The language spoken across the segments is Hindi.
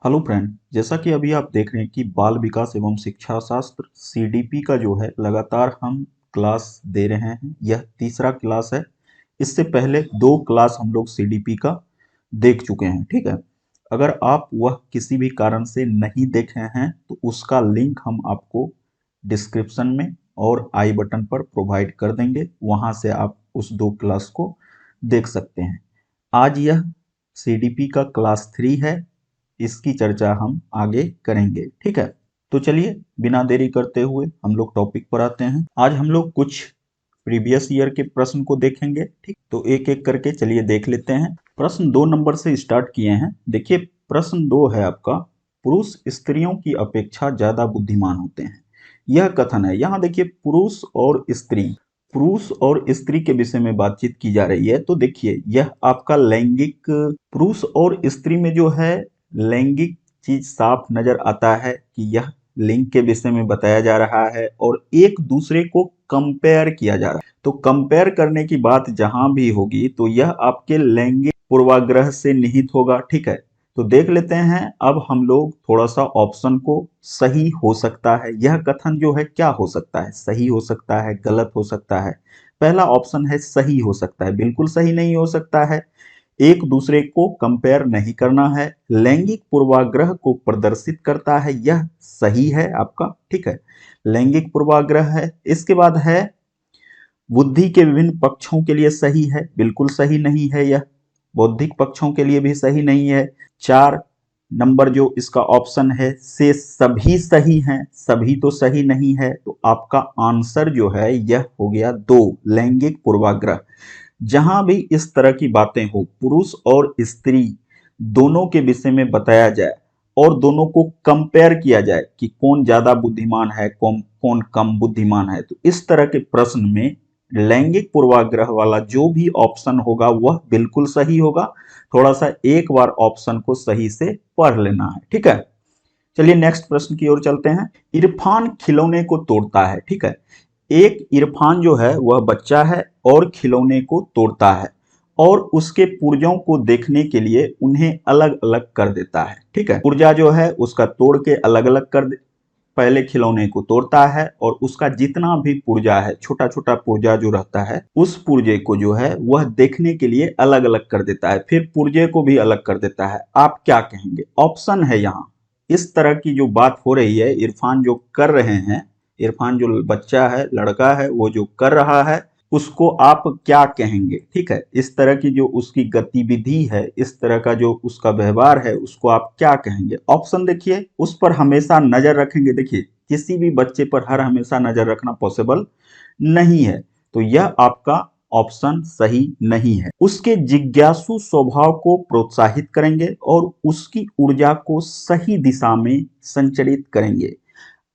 हेलो फ्रेंड, जैसा कि अभी आप देख रहे हैं कि बाल विकास एवं शिक्षा शास्त्र सीडीपी का जो है लगातार हम क्लास दे रहे हैं। यह तीसरा क्लास है। इससे पहले दो क्लास हम लोग सीडीपी का देख चुके हैं। ठीक है, अगर आप वह किसी भी कारण से नहीं देखे हैं तो उसका लिंक हम आपको डिस्क्रिप्शन में और आई बटन पर प्रोवाइड कर देंगे। वहां से आप उस दो क्लास को देख सकते हैं। आज यह सीडीपी का क्लास 3 है। इसकी चर्चा हम आगे करेंगे। ठीक है, तो चलिए बिना देरी करते हुए हम लोग टॉपिक पर आते हैं। आज हम लोग कुछ प्रीवियस ईयर के प्रश्न को देखेंगे। ठीक, तो एक एक करके चलिए देख लेते हैं। प्रश्न 2 नंबर से स्टार्ट किए हैं। देखिए, प्रश्न 2 है आपका, पुरुष स्त्रियों की अपेक्षा ज्यादा बुद्धिमान होते हैं। यह कथन है। यहाँ देखिए, पुरुष और स्त्री के विषय में बातचीत की जा रही है। तो देखिए, यह आपका लैंगिक, पुरुष और स्त्री में जो है लैंगिक चीज साफ नजर आता है कि यह लिंग के विषय में बताया जा रहा है और एक दूसरे को कंपेयर किया जा रहा है। तो कंपेयर करने की बात जहां भी होगी तो यह आपके लैंगिक पूर्वाग्रह से निहित होगा। ठीक है, तो देख लेते हैं अब हम लोग थोड़ा सा ऑप्शन को। सही हो सकता है, यह कथन जो है क्या हो सकता है, सही हो सकता है, गलत हो सकता है। पहला ऑप्शन है सही हो सकता है। बिल्कुल सही नहीं हो सकता है। एक दूसरे को कंपेयर नहीं करना है, लैंगिक पूर्वाग्रह को प्रदर्शित करता है, यह सही है आपका। ठीक है, लैंगिक पूर्वाग्रह है। इसके बाद है बुद्धि के विभिन्न पक्षों के लिए सही है। बिल्कुल सही नहीं है यह, बौद्धिक पक्षों के लिए भी सही नहीं है। 4 नंबर जो इसका ऑप्शन है से सभी सही हैं, सभी तो सही नहीं है। तो आपका आंसर जो है यह हो गया 2, लैंगिक पूर्वाग्रह। जहां भी इस तरह की बातें हो, पुरुष और स्त्री दोनों के विषय में बताया जाए और दोनों को कंपेयर किया जाए कि कौन ज्यादा बुद्धिमान है, कौन कौन कम बुद्धिमान है, तो इस तरह के प्रश्न में लैंगिक पूर्वाग्रह वाला जो भी ऑप्शन होगा वह बिल्कुल सही होगा। थोड़ा सा एक बार ऑप्शन को सही से पढ़ लेना है। ठीक है, चलिए नेक्स्ट प्रश्न की ओर चलते हैं। इरफान खिलौने को तोड़ता है। ठीक है, एक इरफान जो है वह बच्चा है और खिलौने को तोड़ता है और उसके पुर्जों को देखने के लिए उन्हें अलग अलग कर देता है। ठीक है, पुर्जा जो है उसका तोड़ के अलग अलग कर दे, पहले खिलौने को तोड़ता है और उसका जितना भी पुर्जा है, छोटा छोटा पुर्जा जो रहता है, उस पुर्जे को जो है वह देखने के लिए अलग अलग कर देता है, फिर पुर्जे को भी अलग कर देता है। आप क्या कहेंगे? ऑप्शन है यहाँ। इस तरह की जो बात हो रही है, इरफान जो कर रहे हैं, इरफान जो बच्चा है, लड़का है, वो जो कर रहा है उसको आप क्या कहेंगे? ठीक है, इस तरह की जो उसकी गतिविधि है, इस तरह का जो उसका व्यवहार है, उसको आप क्या कहेंगे? ऑप्शन देखिए, उस पर हमेशा नजर रखेंगे। देखिए, किसी भी बच्चे पर हर हमेशा नजर रखना पॉसिबल नहीं है, तो यह आपका ऑप्शन सही नहीं है। उसके जिज्ञासु स्वभाव को प्रोत्साहित करेंगे और उसकी ऊर्जा को सही दिशा में संचरित करेंगे।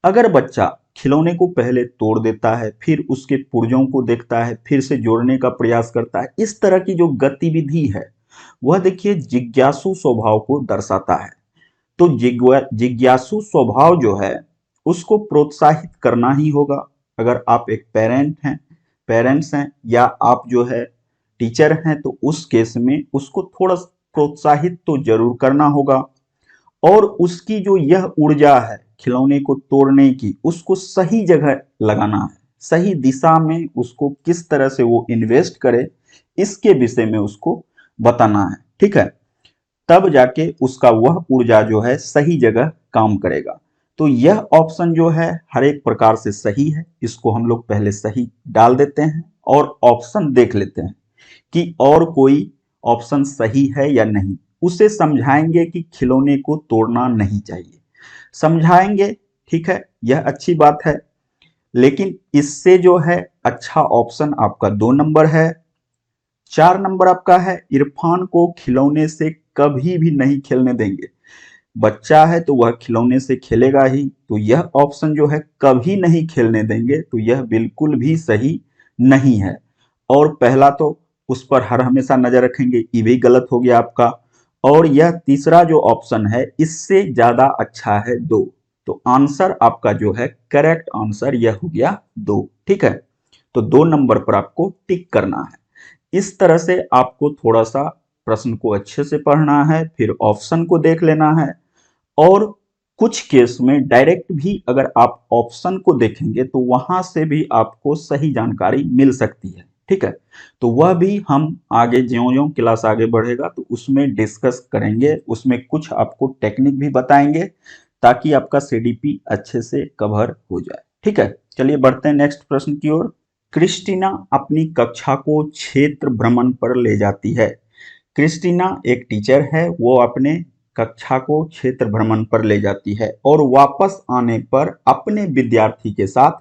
अगर बच्चा खिलौने को पहले तोड़ देता है, फिर उसके पुर्जों को देखता है, फिर से जोड़ने का प्रयास करता है, इस तरह की जो गतिविधि है वह देखिए जिज्ञासु स्वभाव को दर्शाता है। तो जिज्ञासु स्वभाव जो है उसको प्रोत्साहित करना ही होगा। अगर आप एक पेरेंट्स हैं या आप जो है टीचर हैं, तो उस केस में उसको थोड़ा प्रोत्साहित तो जरूर करना होगा और उसकी जो यह ऊर्जा है खिलौने को तोड़ने की, उसको सही जगह लगाना है, सही दिशा में उसको किस तरह से वो इन्वेस्ट करे, इसके विषय में उसको बताना है। ठीक है, तब जाके उसका वह ऊर्जा जो है सही जगह काम करेगा। तो यह ऑप्शन जो है हर एक प्रकार से सही है। इसको हम लोग पहले सही डाल देते हैं और ऑप्शन देख लेते हैं कि और कोई ऑप्शन सही है या नहीं। उसे समझाएंगे कि खिलौने को तोड़ना नहीं चाहिए, समझाएंगे। ठीक है, यह अच्छी बात है, लेकिन इससे जो है अच्छा ऑप्शन आपका 2 नंबर है। 4 नंबर आपका है इरफान को खिलौने से कभी भी नहीं खेलने देंगे। बच्चा है तो वह खिलौने से खेलेगा ही, तो यह ऑप्शन जो है कभी नहीं खेलने देंगे, तो यह बिल्कुल भी सही नहीं है। और पहला तो उस पर हर हमेशा नजर रखेंगे, ये भी गलत हो गया आपका। और यह तीसरा जो ऑप्शन है इससे ज्यादा अच्छा है 2। तो आंसर आपका जो है करेक्ट आंसर यह हो गया 2। ठीक है, तो 2 नंबर पर आपको टिक करना है। इस तरह से आपको थोड़ा सा प्रश्न को अच्छे से पढ़ना है, फिर ऑप्शन को देख लेना है और कुछ केस में डायरेक्ट भी अगर आप ऑप्शन को देखेंगे तो वहां से भी आपको सही जानकारी मिल सकती है। ठीक है, तो वह भी हम आगे ज्यों ज्यों क्लास आगे बढ़ेगा तो उसमें डिस्कस करेंगे, उसमें कुछ आपको टेक्निक भी बताएंगे ताकि आपका सीडीपी अच्छे से कवर हो जाए। ठीक है, चलिए बढ़ते हैं नेक्स्ट प्रश्न की ओर। क्रिस्टीना अपनी कक्षा को क्षेत्र भ्रमण पर ले जाती है। क्रिस्टीना एक टीचर है, वो अपने कक्षा को क्षेत्र भ्रमण पर ले जाती है और वापस आने पर अपने विद्यार्थी के साथ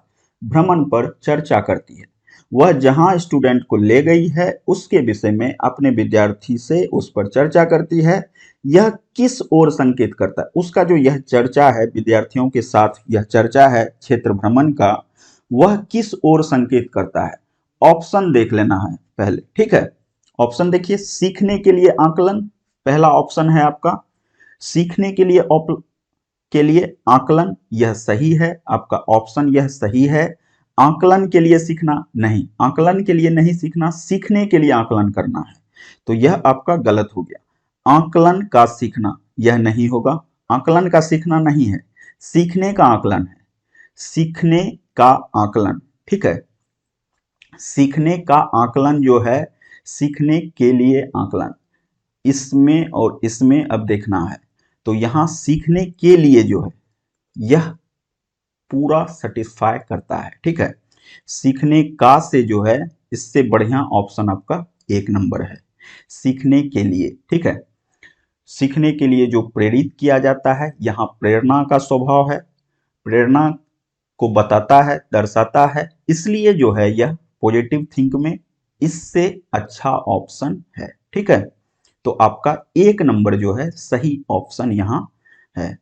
भ्रमण पर चर्चा करती है। वह जहां स्टूडेंट को ले गई है उसके विषय में अपने विद्यार्थी से उस पर चर्चा करती है। यह किस ओर संकेत करता है? उसका जो यह चर्चा है, विद्यार्थियों के साथ यह चर्चा है क्षेत्र भ्रमण का, वह किस ओर संकेत करता है? ऑप्शन देख लेना है पहले। ठीक है, ऑप्शन देखिए। सीखने के लिए आकलन पहला ऑप्शन है आपका। सीखने के लिए आकलन, यह सही है आपका ऑप्शन, यह सही है। आकलन के लिए सीखना नहीं, आकलन के लिए नहीं सीखना, सीखने के लिए आकलन करना है, तो यह आपका गलत हो गया। आकलन का सीखना यह नहीं होगा, आकलन का सीखना नहीं है, सीखने का आकलन है, सीखने का आकलन। ठीक है, सीखने का आकलन जो है, सीखने के लिए आकलन, इसमें और इसमें अब देखना है। तो यहां सीखने के लिए जो है यह पूरा सेटिस्फाई करता है। ठीक है, सीखने का से जो है इससे बढ़िया ऑप्शन आपका एक नंबर है, सीखने के लिए। ठीक है, सीखने के लिए जो प्रेरित किया जाता है, यहां प्रेरणा का स्वभाव है, प्रेरणा को बताता है, दर्शाता है, इसलिए जो है यह पॉजिटिव थिंक में इससे अच्छा ऑप्शन है। ठीक है, तो आपका एक नंबर जो है सही ऑप्शन यहां है।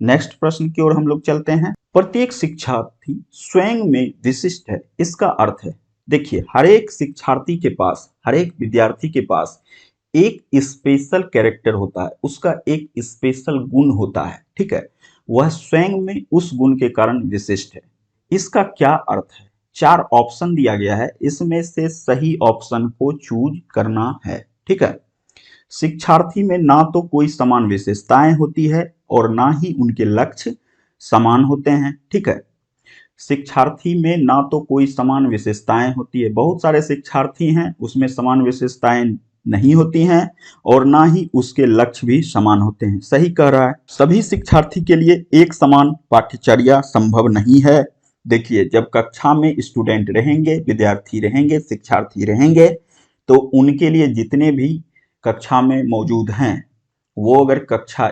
नेक्स्ट प्रश्न की ओर हम लोग चलते हैं। प्रत्येक शिक्षार्थी स्वयं में विशिष्ट है, इसका अर्थ है, देखिए हर एक शिक्षार्थी के पास, हर एक विद्यार्थी के पास एक स्पेशल कैरेक्टर होता है, उसका एक स्पेशल गुण होता है। ठीक है, वह स्वयं में उस गुण के कारण विशिष्ट है। इसका क्या अर्थ है? चार ऑप्शन दिया गया है, इसमें से सही ऑप्शन को चूज करना है। ठीक है, शिक्षार्थी में ना तो कोई समान विशेषताएं होती है और ना ही उनके लक्ष्य समान होते हैं। ठीक है, शिक्षार्थी में ना तो कोई समान विशेषताएं होती है, बहुत सारे शिक्षार्थी हैं उसमें समान विशेषताएं नहीं होती हैं और ना ही उसके लक्ष्य भी समान होते हैं। सही कह रहा है। सभी शिक्षार्थी के लिए एक समान पाठ्यचर्या संभव नहीं है। देखिए, जब कक्षा में स्टूडेंट रहेंगे, विद्यार्थी रहेंगे, शिक्षार्थी रहेंगे, तो उनके लिए जितने भी कक्षा में मौजूद हैं, वो अगर कक्षा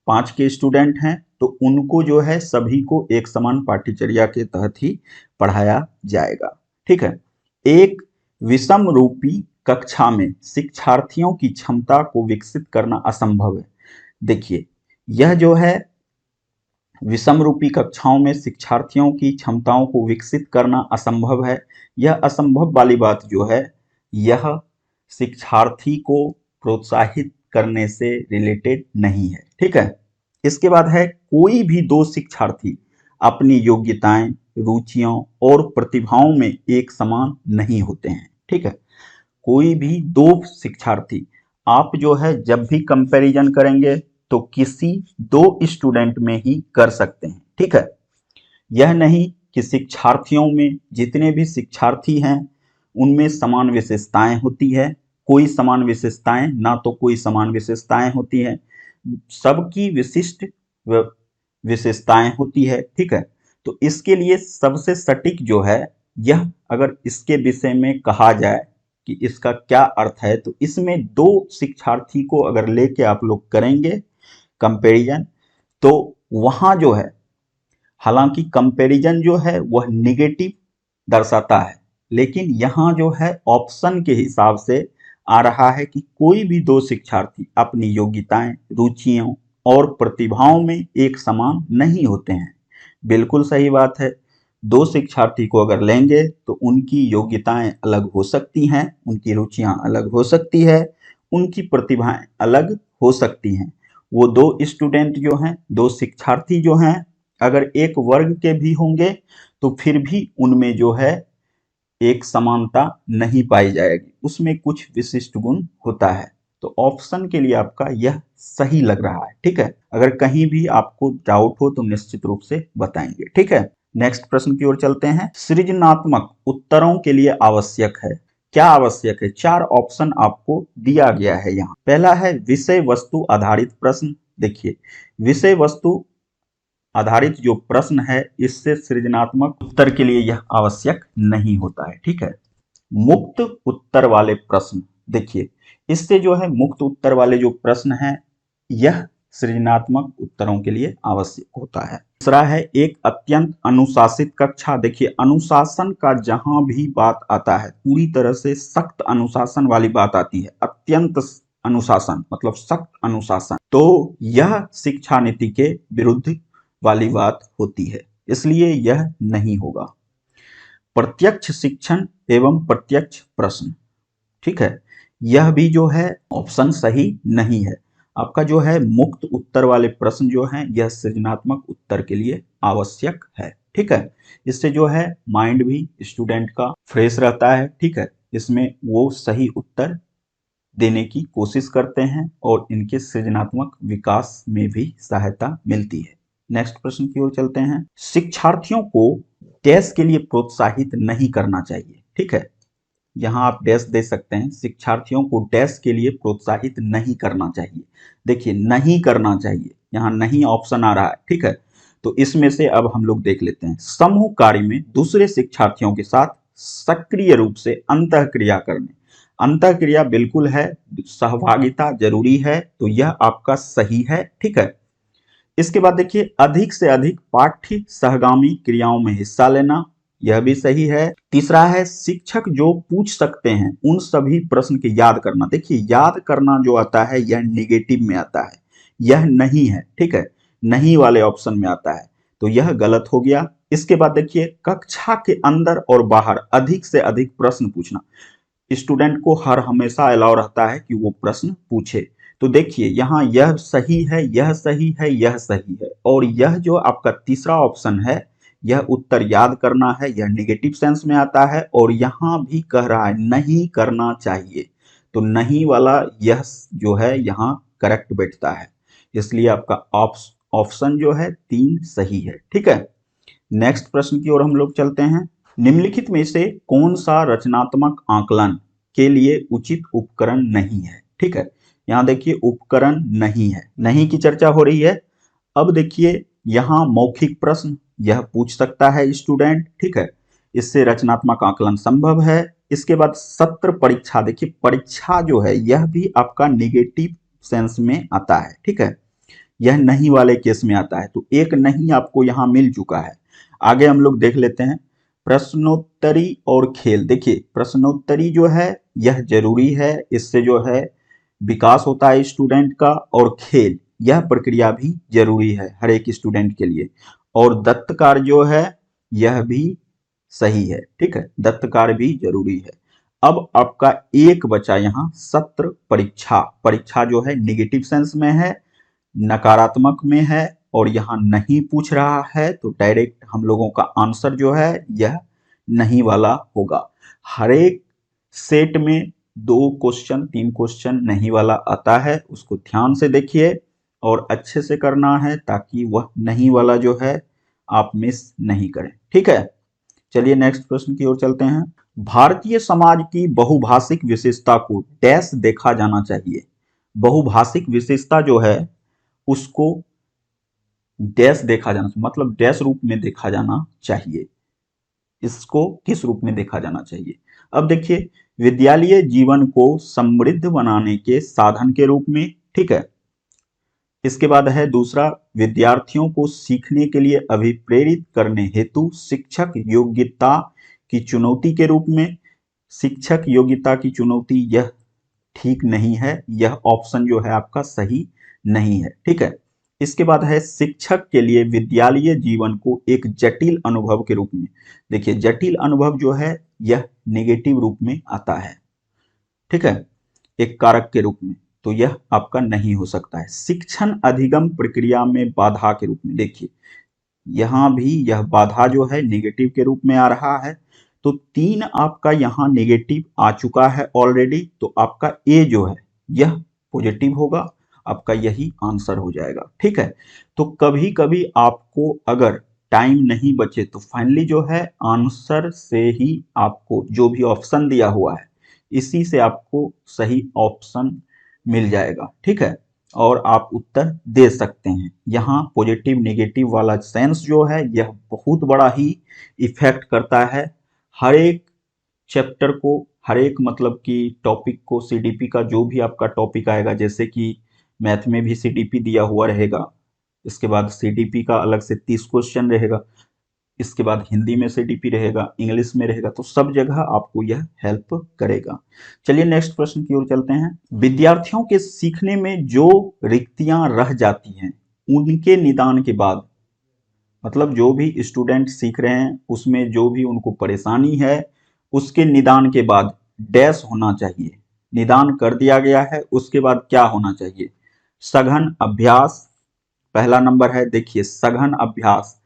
5 के स्टूडेंट हैं तो उनको जो है सभी को एक समान पाठ्यचर्या के तहत ही पढ़ाया जाएगा। ठीक है, एक विषम रूपी कक्षा में शिक्षार्थियों की क्षमता को विकसित करना असंभव है। देखिए, यह जो है विषम रूपी कक्षाओं में शिक्षार्थियों की क्षमताओं को विकसित करना असंभव है। यह असंभव वाली बात जो है, यह शिक्षार्थी को प्रोत्साहित करने से रिलेटेड नहीं है। ठीक है, इसके बाद है कोई भी दो शिक्षार्थी अपनी योग्यताएं, रुचियों और प्रतिभाओं में एक समान नहीं होते हैं। ठीक है, कोई भी दो शिक्षार्थी, आप जो है जब भी कंपैरिजन करेंगे तो किसी दो स्टूडेंट में ही कर सकते हैं। ठीक है, यह नहीं कि शिक्षार्थियों में जितने भी शिक्षार्थी हैं उनमें समान विशेषताएं होती है, कोई समान विशेषताएं, ना तो कोई समान विशेषताएं होती हैं, सबकी विशिष्ट विशेषताएं होती है। ठीक है, तो इसके लिए सबसे सटीक जो है, यह अगर इसके विषय में कहा जाए कि इसका क्या अर्थ है, तो इसमें दो शिक्षार्थी को अगर लेके आप लोग करेंगे कंपैरिजन, तो वहां जो है, हालांकि कंपैरिजन जो है वह निगेटिव दर्शाता है, लेकिन यहां जो है ऑप्शन के हिसाब से आ रहा है कि कोई भी दो शिक्षार्थी अपनी योग्यताएं, रुचियों और प्रतिभाओं में एक समान नहीं होते हैं। बिल्कुल सही बात है। दो शिक्षार्थी को अगर लेंगे तो उनकी योग्यताएं अलग हो सकती हैं, उनकी रुचियां अलग हो सकती है, उनकी प्रतिभाएं अलग हो सकती हैं। वो दो स्टूडेंट जो हैं, दो शिक्षार्थी जो हैं, अगर एक वर्ग के भी होंगे तो फिर भी उनमें जो है एक समानता नहीं पाई जाएगी, उसमें कुछ विशिष्ट गुण होता है। तो ऑप्शन के लिए आपका यह सही लग रहा है। ठीक है, अगर कहीं भी आपको डाउट हो तो निश्चित रूप से बताएंगे। ठीक है, नेक्स्ट प्रश्न की ओर चलते हैं। सृजनात्मक उत्तरों के लिए आवश्यक है, क्या आवश्यक है? 4 ऑप्शन आपको दिया गया है यहाँ। पहला है विषय वस्तु आधारित प्रश्न। देखिए, विषय वस्तु आधारित जो प्रश्न है इससे सृजनात्मक उत्तर के लिए यह आवश्यक नहीं होता है। ठीक है, मुक्त उत्तर वाले प्रश्न, देखिए इससे जो है मुक्त उत्तर वाले जो प्रश्न हैं यह सृजनात्मक उत्तरों के लिए आवश्यक होता है। दूसरा है एक अत्यंत अनुशासित कक्षा। देखिए, अनुशासन का जहां भी बात आता है पूरी तरह से सख्त अनुशासन वाली बात आती है, अत्यंत अनुशासन मतलब सख्त अनुशासन, तो यह शिक्षा नीति के विरुद्ध वाली बात होती है, इसलिए यह नहीं होगा। प्रत्यक्ष शिक्षण एवं प्रत्यक्ष प्रश्न, ठीक है, यह भी जो है ऑप्शन सही नहीं है। आपका जो है मुक्त उत्तर वाले प्रश्न जो हैं यह सृजनात्मक उत्तर के लिए आवश्यक है। ठीक है, इससे जो है माइंड भी स्टूडेंट का फ्रेश रहता है। ठीक है, इसमें वो सही उत्तर देने की कोशिश करते हैं और इनके सृजनात्मक विकास में भी सहायता मिलती है। नेक्स्ट प्रश्न की ओर चलते हैं। शिक्षार्थियों को डैश के लिए प्रोत्साहित नहीं करना चाहिए। ठीक है, यहाँ आप डैश दे सकते हैं, शिक्षार्थियों को डैश के लिए प्रोत्साहित नहीं करना चाहिए। देखिए, नहीं करना चाहिए, यहाँ नहीं ऑप्शन आ रहा है। ठीक है, तो इसमें से अब हम लोग देख लेते हैं। समूह कार्य में दूसरे शिक्षार्थियों के साथ सक्रिय रूप से अंतःक्रिया करने, अंतःक्रिया बिल्कुल है, सहभागिता जरूरी है, तो यह आपका सही है। ठीक है, इसके बाद देखिए अधिक से अधिक पाठ्य सहगामी क्रियाओं में हिस्सा लेना, यह भी सही है। तीसरा है शिक्षक जो पूछ सकते हैं उन सभी प्रश्न के याद करना। देखिए, याद करना जो आता है यह निगेटिव में आता है, यह नहीं है। ठीक है, नहीं वाले ऑप्शन में आता है, तो यह गलत हो गया। इसके बाद देखिए कक्षा के अंदर और बाहर अधिक से अधिक प्रश्न पूछना, स्टूडेंट को हर हमेशा अलाउ रहता है कि वो प्रश्न पूछे। तो देखिए यहाँ यह सही है, यह सही है, यह सही है, और यह जो आपका तीसरा ऑप्शन है यह उत्तर याद करना है, यह निगेटिव सेंस में आता है, और यहाँ भी कह रहा है नहीं करना चाहिए, तो नहीं वाला यह जो है यहाँ करेक्ट बैठता है, इसलिए आपका ऑप्शन जो है 3 सही है। ठीक है, नेक्स्ट प्रश्न की ओर हम लोग चलते हैं। निम्नलिखित में से कौन सा रचनात्मक आकलन के लिए उचित उपकरण नहीं है? ठीक है, यहाँ देखिए उपकरण नहीं है, नहीं की चर्चा हो रही है। अब देखिए यहाँ मौखिक प्रश्न यह पूछ सकता है स्टूडेंट। ठीक है, इससे रचनात्मक आकलन संभव है। इसके बाद सत्र परीक्षा, देखिए परीक्षा जो है यह भी आपका निगेटिव सेंस में आता है। ठीक है, यह नहीं वाले केस में आता है, तो एक नहीं आपको यहाँ मिल चुका है। आगे हम लोग देख लेते हैं प्रश्नोत्तरी और खेल। देखिए प्रश्नोत्तरी जो है यह जरूरी है, इससे जो है विकास होता है स्टूडेंट का, और खेल यह प्रक्रिया भी जरूरी है हर एक स्टूडेंट के लिए, और दत्त कार्य जो है यह भी सही है। ठीक है, दत्त कार्य भी जरूरी है। अब आपका एक बचा यहाँ सत्र परीक्षा, परीक्षा जो है निगेटिव सेंस में है, नकारात्मक में है, और यहाँ नहीं पूछ रहा है, तो डायरेक्ट हम लोगों का आंसर जो है यह नहीं वाला होगा। हर एक सेट में 2 क्वेश्चन 3 क्वेश्चन नहीं वाला आता है, उसको ध्यान से देखिए और अच्छे से करना है ताकि वह नहीं वाला जो है आप मिस नहीं करें। ठीक है, चलिए नेक्स्ट प्रश्न की ओर चलते हैं। भारतीय समाज की बहुभाषिक विशेषता को डैश देखा जाना चाहिए। बहुभाषिक विशेषता जो है उसको डैश देखा जाना, मतलब डैश रूप में देखा जाना चाहिए। इसको किस रूप में देखा जाना चाहिए? अब देखिए विद्यालय जीवन को समृद्ध बनाने के साधन के रूप में। ठीक है, इसके बाद है दूसरा विद्यार्थियों को सीखने के लिए अभिप्रेरित करने हेतु शिक्षक योग्यता की चुनौती के रूप में। शिक्षक योग्यता की चुनौती यह ठीक नहीं है, यह ऑप्शन जो है आपका सही नहीं है। ठीक है, इसके बाद है शिक्षक के लिए विद्यालय जीवन को एक जटिल अनुभव के रूप में। देखिए जटिल अनुभव जो है यह नेगेटिव रूप में आता है। ठीक है, एक कारक के रूप में, तो यह आपका नहीं हो सकता है। शिक्षण अधिगम प्रक्रिया में बाधा के रूप में, देखिए यहां भी यह बाधा जो है नेगेटिव के रूप में आ रहा है, तो 3 आपका यहां नेगेटिव आ चुका है ऑलरेडी, तो आपका ए जो है यह पॉजिटिव होगा, आपका यही आंसर हो जाएगा। ठीक है, तो कभी कभी आपको अगर टाइम नहीं बचे तो फाइनली जो है आंसर से ही आपको जो भी ऑप्शन दिया हुआ है इसी से आपको सही ऑप्शन मिल जाएगा। ठीक है, और आप उत्तर दे सकते हैं। यहाँ पॉजिटिव नेगेटिव वाला सेंस जो है यह बहुत बड़ा ही इफेक्ट करता है हर एक चैप्टर को, हर एक मतलब कि टॉपिक को। सीडीपी का जो भी आपका टॉपिक आएगा, जैसे कि मैथ में भी सीडीपी दिया हुआ रहेगा, इसके बाद सीडीपी का अलग से 30 क्वेश्चन रहेगा, इसके बाद हिंदी में सीडीपी रहेगा, इंग्लिश में रहेगा, तो सब जगह आपको यह हेल्प करेगा। चलिए नेक्स्ट प्रश्न की ओर चलते हैं। विद्यार्थियों के सीखने में जो रिक्तियां रह जाती हैं उनके निदान के बाद, मतलब जो भी स्टूडेंट सीख रहे हैं उसमें जो भी उनको परेशानी है उसके निदान के बाद डैश होना चाहिए। निदान कर दिया गया है उसके बाद क्या होना चाहिए? सघन अभ्यास पहला नंबर है। देखिए सघन अभ्यास,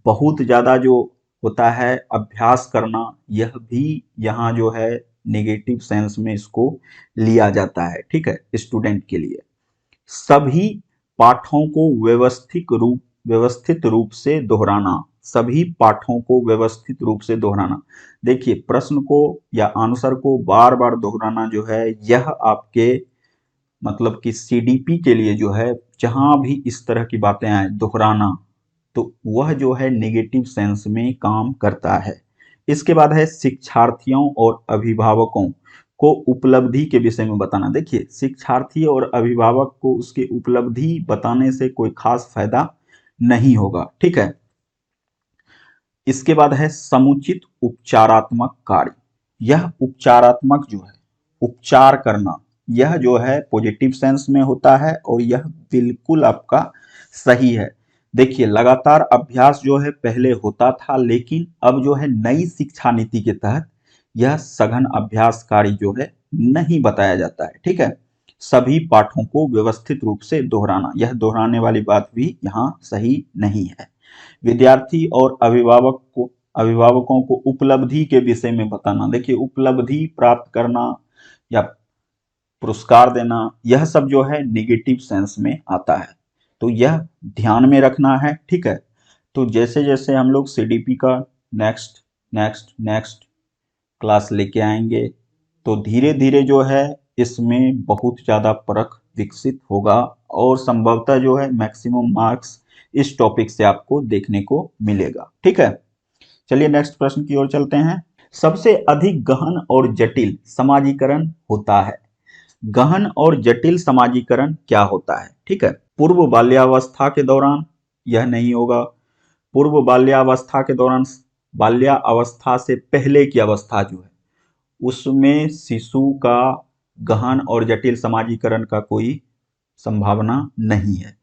बहुत ज्यादा जो होता है अभ्यास करना, यह भी यहाँ जो है नेगेटिव सेंस में इसको लिया जाता है। ठीक है, स्टूडेंट के लिए सभी पाठों को व्यवस्थित रूप से दोहराना, सभी पाठों को व्यवस्थित रूप से दोहराना। देखिए प्रश्न को या आंसर को बार बार दोहराना जो है यह आपके मतलब कि सीडीपी के लिए जो है, जहां भी इस तरह की बातें आए दोहराना, तो वह जो है नेगेटिव सेंस में काम करता है। इसके बाद है शिक्षार्थियों और अभिभावकों को उपलब्धि के विषय में बताना। देखिए शिक्षार्थी और अभिभावक को उसके उपलब्धि बताने से कोई खास फायदा नहीं होगा। ठीक है, इसके बाद है समुचित उपचारात्मक कार्य। यह उपचारात्मक जो है उपचार करना, यह जो है पॉजिटिव सेंस में होता है और यह बिल्कुल आपका सही है। देखिए लगातार अभ्यास जो है पहले होता था, लेकिन अब जो है नई शिक्षा नीति के तहत यह सघन अभ्यास कार्य जो है नहीं बताया जाता है। ठीक है, सभी पाठों को व्यवस्थित रूप से दोहराना, यह दोहराने वाली बात भी यहाँ सही नहीं है। विद्यार्थी और अभिभावकों को उपलब्धि के विषय में बताना। देखिए उपलब्धि प्राप्त करना या पुरस्कार देना, यह सब जो है नेगेटिव सेंस में आता है, तो यह ध्यान में रखना है। ठीक है, तो जैसे जैसे हम लोग सीडीपी का नेक्स्ट नेक्स्ट नेक्स्ट क्लास लेके आएंगे तो धीरे धीरे जो है इसमें बहुत ज़्यादा परख विकसित होगा और संभवतः जो है मैक्सिमम मार्क्स इस टॉपिक से आपको देखने को मिलेगा। ठीक है, चलिए नेक्स्ट प्रश्न की ओर चलते हैं। सबसे अधिक गहन और जटिल समाजीकरण होता है। गहन और जटिल समाजीकरण क्या होता है? ठीक है, पूर्व बाल्यावस्था के दौरान यह नहीं होगा। पूर्व बाल्यावस्था के दौरान, बाल्यावस्था से पहले की अवस्था जो है उसमें शिशु का गहन और जटिल समाजीकरण का कोई संभावना नहीं है।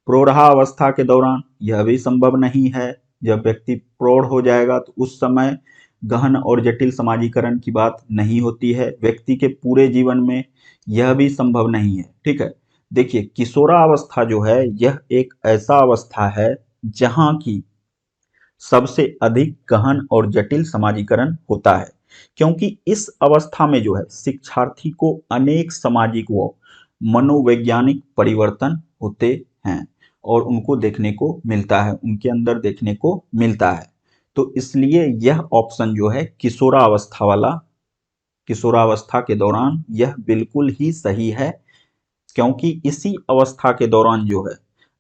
प्रौढ़ावस्था के दौरान यह भी संभव नहीं है। जब व्यक्ति प्रौढ़ हो जाएगा तो उस समय गहन और जटिल समाजीकरण की बात नहीं होती है। व्यक्ति के पूरे जीवन में यह भी संभव नहीं है। ठीक है, देखिए किशोरावस्था जो है यह एक ऐसा अवस्था है जहां की सबसे अधिक गहन और जटिल समाजीकरण होता है, क्योंकि इस अवस्था में जो है शिक्षार्थी को अनेक सामाजिक व मनोवैज्ञानिक परिवर्तन होते हैं और उनको देखने को मिलता है, उनके अंदर देखने को मिलता है। तो इसलिए यह ऑप्शन जो है किशोरावस्था वाला, किशोरावस्था के दौरान, यह बिल्कुल ही सही है, क्योंकि इसी अवस्था के दौरान जो है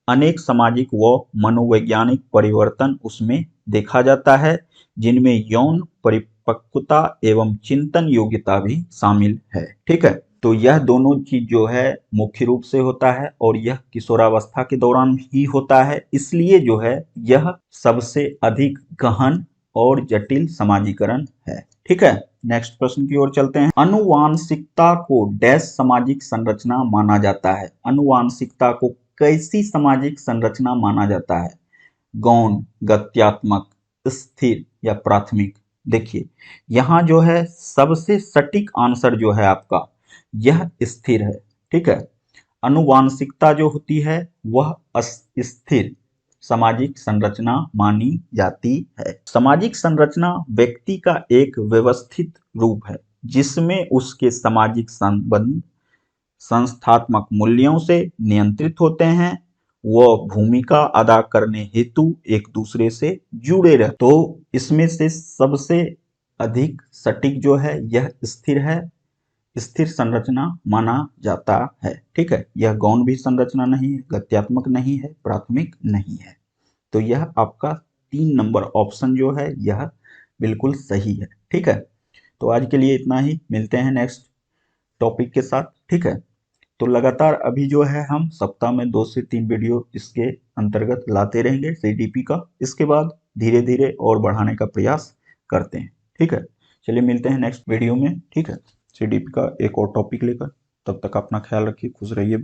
अनेक सामाजिक व मनोवैज्ञानिक परिवर्तन उसमें देखा जाता है, जिनमें यौन परिपक्वता एवं चिंतन योग्यता भी शामिल है। ठीक है, तो यह दोनों चीज जो है मुख्य रूप से होता है और यह किशोरावस्था के दौरान ही होता है, इसलिए जो है यह सबसे अधिक गहन और जटिल समाजीकरण है। ठीक है, नेक्स्ट प्रश्न की ओर चलते हैं। अनुवांशिकता को डैश सामाजिक संरचना माना जाता है। अनुवांशिकता को कैसी सामाजिक संरचना माना जाता है? गौण, गत्यात्मक, स्थिर या प्राथमिक? देखिए यहाँ जो है सबसे सटीक आंसर जो है आपका यह स्थिर है। ठीक है, अनुवांशिकता जो होती है वह स्थिर सामाजिक संरचना मानी जाती है। सामाजिक संरचना व्यक्ति का एक व्यवस्थित रूप है जिसमें उसके सामाजिक संबंध संस्थात्मक मूल्यों से नियंत्रित होते हैं, वह भूमिका अदा करने हेतु एक दूसरे से जुड़े रह। तो इसमें से सबसे अधिक सटीक जो है यह स्थिर है, स्थिर संरचना माना जाता है। ठीक है, यह गौण भी संरचना नहीं है, गत्यात्मक नहीं है, प्राथमिक नहीं है। तो यह आपका 3 नंबर ऑप्शन जो है यह बिल्कुल सही है। ठीक है, तो आज के लिए इतना ही, मिलते हैं नेक्स्ट टॉपिक के साथ। ठीक है, तो लगातार अभी जो है हम सप्ताह में 2 से 3 वीडियो इसके अंतर्गत लाते रहेंगे सीडीपी का। इसके बाद धीरे धीरे और बढ़ाने का प्रयास करते हैं। ठीक है, चलिए मिलते हैं नेक्स्ट वीडियो में। ठीक है, सीडीपी का एक और टॉपिक लेकर। तब तक अपना ख्याल रखिए, खुश रहिए।